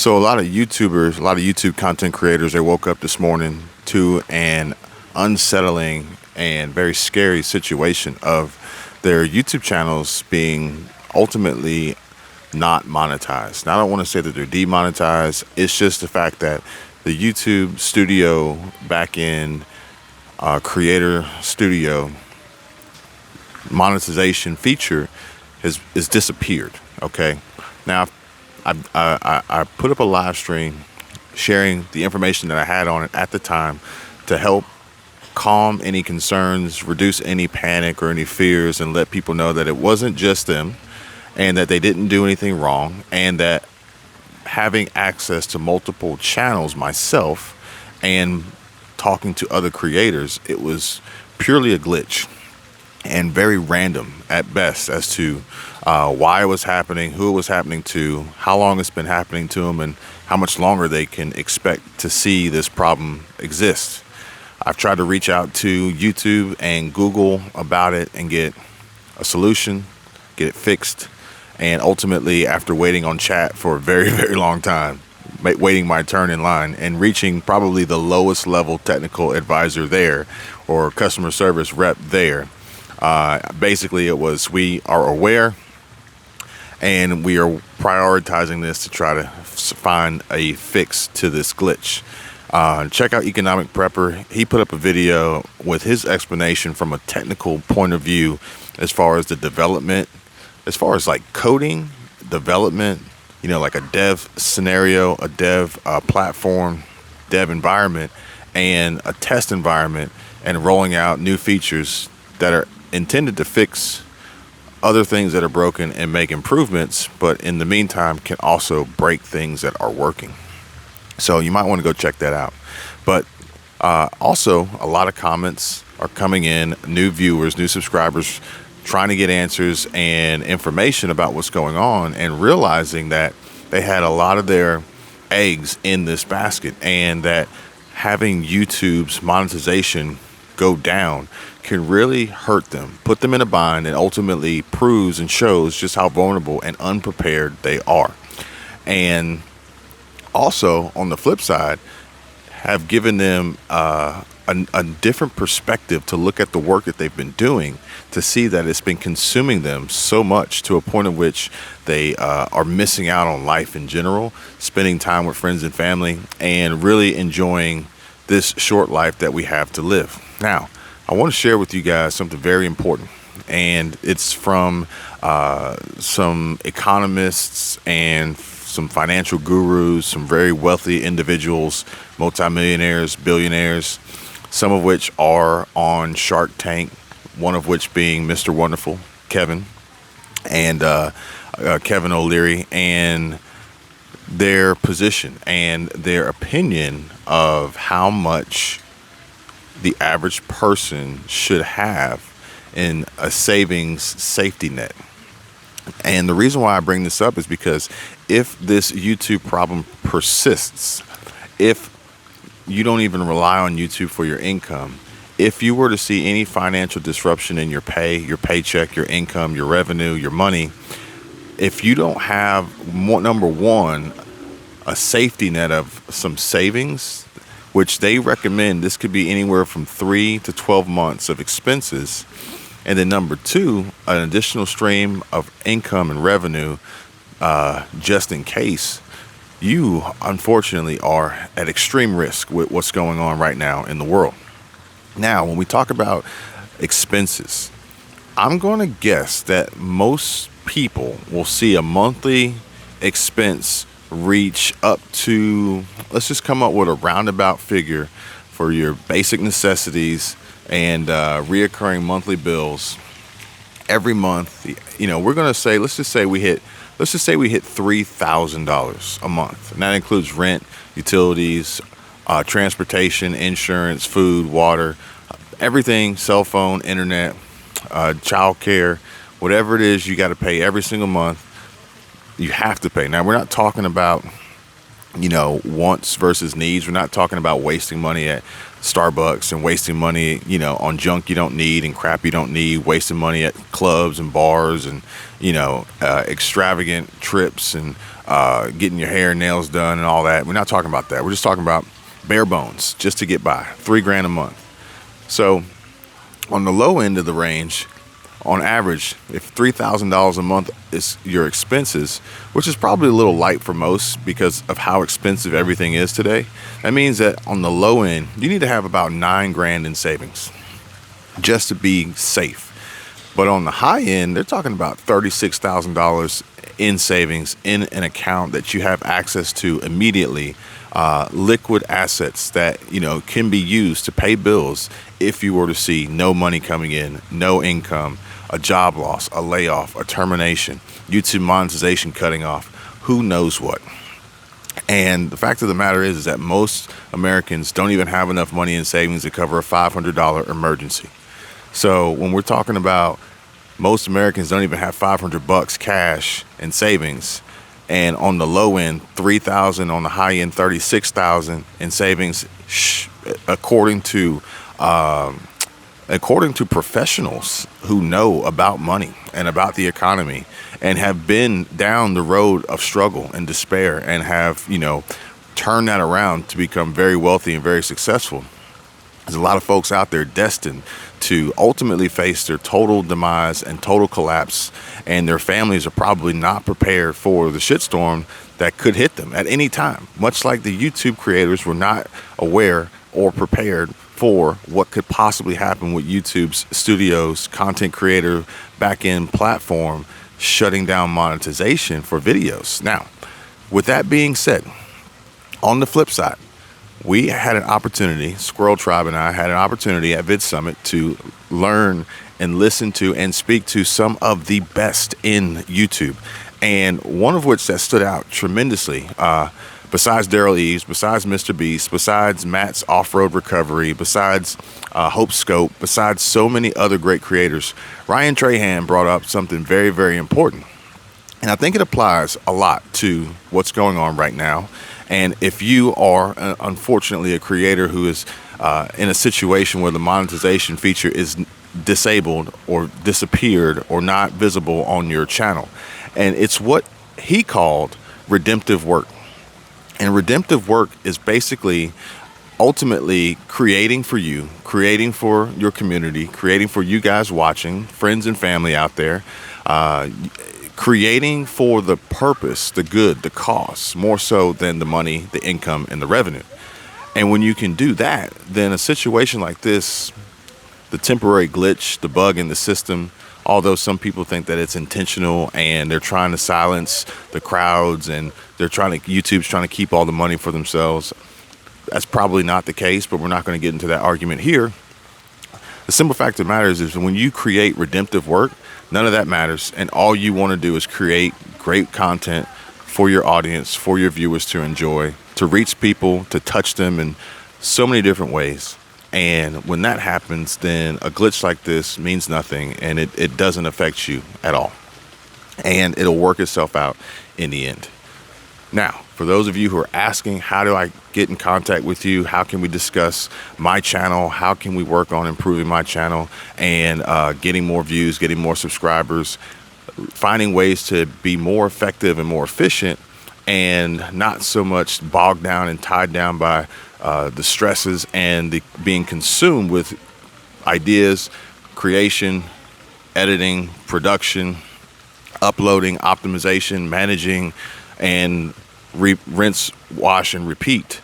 So a lot of YouTubers, a lot of YouTube content creators, they woke up this morning to an unsettling and very scary situation of their YouTube channels being ultimately not monetized. Now, I don't want to say that they're demonetized. It's just the fact that the YouTube studio back in Creator Studio monetization feature is disappeared. Okay, now I put up a live stream sharing the information that I had on it at the time to help calm any concerns, reduce any panic or any fears, and let people know that it wasn't just them and that they didn't do anything wrong, and that having access to multiple channels myself and talking to other creators, it was purely a glitch and very random at best as to why it was happening, who it was happening to, how long it's been happening to them, and how much longer they can expect to see this problem exist. I've tried to reach out to YouTube and Google about it and get a solution, get it fixed, and ultimately, after waiting on chat for a very, very long time, waiting my turn in line and reaching probably the lowest level technical advisor there or customer service rep there, basically it was, we are aware and we are prioritizing this to try to find a fix to this glitch. Check out Economic Prepper. He put up a video with his explanation from a technical point of view as far as the development, as far as like coding, development, like a dev scenario, a dev platform, dev environment, and a test environment, and rolling out new features that are intended to fix other things that are broken and make improvements, but in the meantime can also break things that are working. So you might want to go check that out. But also, a lot of comments are coming in, new viewers, new subscribers, trying to get answers and information about what's going on, and realizing that they had a lot of their eggs in this basket, and that having YouTube's monetization go down can really hurt them, put them in a bind, and ultimately proves and shows just how vulnerable and unprepared they are. And also, on the flip side, have given them a different perspective to look at the work that they've been doing, to see that it's been consuming them so much to a point at which they are missing out on life in general, spending time with friends and family, and really enjoying this short life that we have to live. Now, I want to share with you guys something very important, and it's from some economists and some financial gurus, some very wealthy individuals, multimillionaires, billionaires, some of which are on Shark Tank, one of which being Mr. Wonderful, Kevin, and Kevin O'Leary, and their position and their opinion of how much the average person should have in a savings safety net. And the reason why I bring this up is because if this YouTube problem persists, if you don't even rely on YouTube for your income, if you were to see any financial disruption in your pay, your paycheck, your income, your revenue, your money, if you don't have, number one, a safety net of some savings, which they recommend, this could be anywhere from 3 to 12 months of expenses. And then number two, an additional stream of income and revenue, just in case. You, unfortunately, are at extreme risk with what's going on right now in the world. Now, when we talk about expenses, I'm going to guess that most people will see a monthly expense reach up to, let's just come up with a roundabout figure for your basic necessities and reoccurring monthly bills every month. We're going to say, let's just say we hit $3,000 a month, and that includes rent, utilities, transportation, insurance, food, water, everything, cell phone, internet, childcare, whatever it is you got to pay every single month. You have to pay. Now, we're not talking about wants versus needs. We're not talking about wasting money at Starbucks and wasting money, on junk you don't need and crap you don't need, wasting money at clubs and bars and, extravagant trips and getting your hair and nails done and all that. We're not talking about that. We're just talking about bare bones just to get by, $3,000 a month. So on the low end of the range, on average, if $3,000 a month is your expenses, which is probably a little light for most because of how expensive everything is today, that means that on the low end, you need to have about $9,000 in savings just to be safe. But on the high end, they're talking about $36,000 in savings in an account that you have access to immediately, liquid assets that can be used to pay bills if you were to see no money coming in, no income, a job loss, a layoff, a termination, YouTube monetization cutting off, who knows what. And the fact of the matter is that most Americans don't even have enough money in savings to cover a $500 emergency. So when we're talking about most Americans don't even have $500 cash in savings, and on the low end, $3,000, on the high end, $36,000 in savings, according to professionals who know about money and about the economy and have been down the road of struggle and despair and have, turned that around to become very wealthy and very successful. There's a lot of folks out there destined to ultimately face their total demise and total collapse, and their families are probably not prepared for the shitstorm that could hit them at any time. Much like the YouTube creators were not aware or prepared for what could possibly happen with YouTube's studios, content creator, back-end platform shutting down monetization for videos. Now, with that being said, on the flip side, we had an opportunity, Squirrel Tribe and I had an opportunity at Vid Summit to learn and listen to and speak to some of the best in YouTube. And one of which that stood out tremendously, besides Daryl Eves, besides Mr. Beast, besides Matt's Off-Road Recovery, besides Hope Scope, besides so many other great creators, Ryan Trahan brought up something very, very important. And I think it applies a lot to what's going on right now. And if you are, unfortunately, a creator who is in a situation where the monetization feature is disabled or disappeared or not visible on your channel, and it's what he called redemptive work. And redemptive work is basically ultimately creating for you, creating for your community, creating for you guys watching, friends and family out there, creating for the purpose, the good, the cause, more so than the money, the income, and the revenue. And when you can do that, then a situation like this, the temporary glitch, the bug in the system, although some people think that it's intentional and they're trying to silence the crowds and YouTube's trying to keep all the money for themselves, that's probably not the case, but we're not going to get into that argument here. The simple fact of the matter is when you create redemptive work, none of that matters, and all you want to do is create great content for your audience, for your viewers to enjoy, to reach people, to touch them in so many different ways. And when that happens, then a glitch like this means nothing, and it doesn't affect you at all. And it'll work itself out in the end. Now, for those of you who are asking, how do I get in contact with you? How can we discuss my channel? How can we work on improving my channel and getting more views, getting more subscribers, finding ways to be more effective and more efficient and not so much bogged down and tied down by the stresses and the being consumed with ideas, creation, editing, production, uploading, optimization, managing, and rinse, wash, and repeat.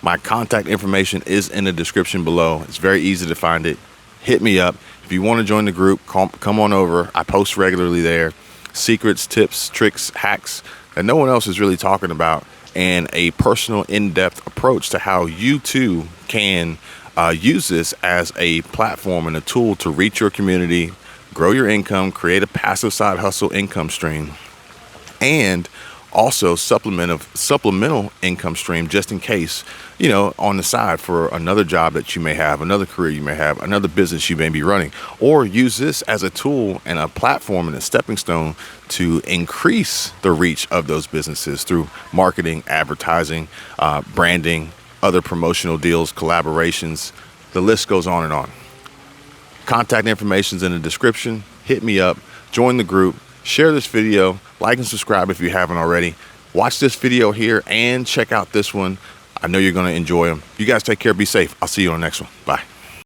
My contact information is in the description below. It's very easy to find it. Hit me up. If you want to join the group, come on over. I post regularly there. Secrets, tips, tricks, hacks that no one else is really talking about, and a personal, in-depth approach to how you too can use this as a platform and a tool to reach your community, grow your income, create a passive side hustle income stream, and Also supplemental income stream, just in case, on the side for another job that you may have, another career you may have, another business you may be running. Or use this as a tool and a platform and a stepping stone to increase the reach of those businesses through marketing, advertising, branding, other promotional deals, collaborations. The list goes on and on. Contact information is in the description. Hit me up, join the group, share this video, like and subscribe if you haven't already. Watch this video here and check out this one. I know you're going to enjoy them. You guys take care. Be safe. I'll see you on the next one. Bye.